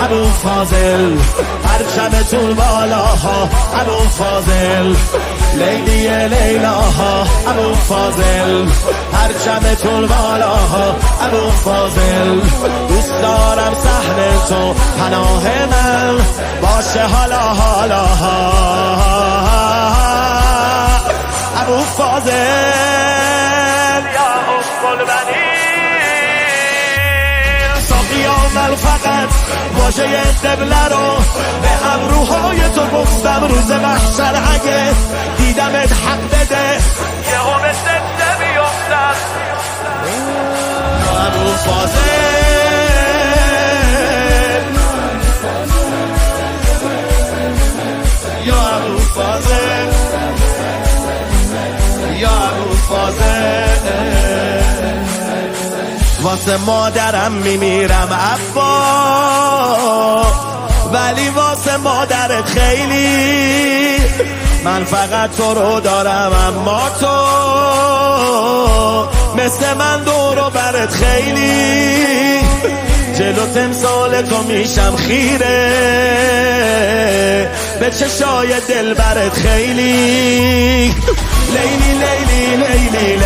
ابو فاضل، پرچمتون بالاها ابو فاضل، لیلی لیلاها ابو فاضل، پرچمتون بالاها ابو فاضل. دوست دارم صحن تو پناه من باشه حالا حالاها ابو فاضل. یا ام البنین ساقیان فقط واژه قبله رو به ابروهای تو گفتم روز محشر اگه دیدمت حق بده یه هم زنده بیفتم ابو فاضل. یا ابو فاضل، یا ابو فاضل. واسه مادرم میمیرم عبا، ولی واسه مادرت خیلی. من فقط تو رو دارم اما تو مثل من دور و برت خیلی. جلو تمثال تو میشم خیره به چشای دل برت خیلی. لیلی لیلی لیلی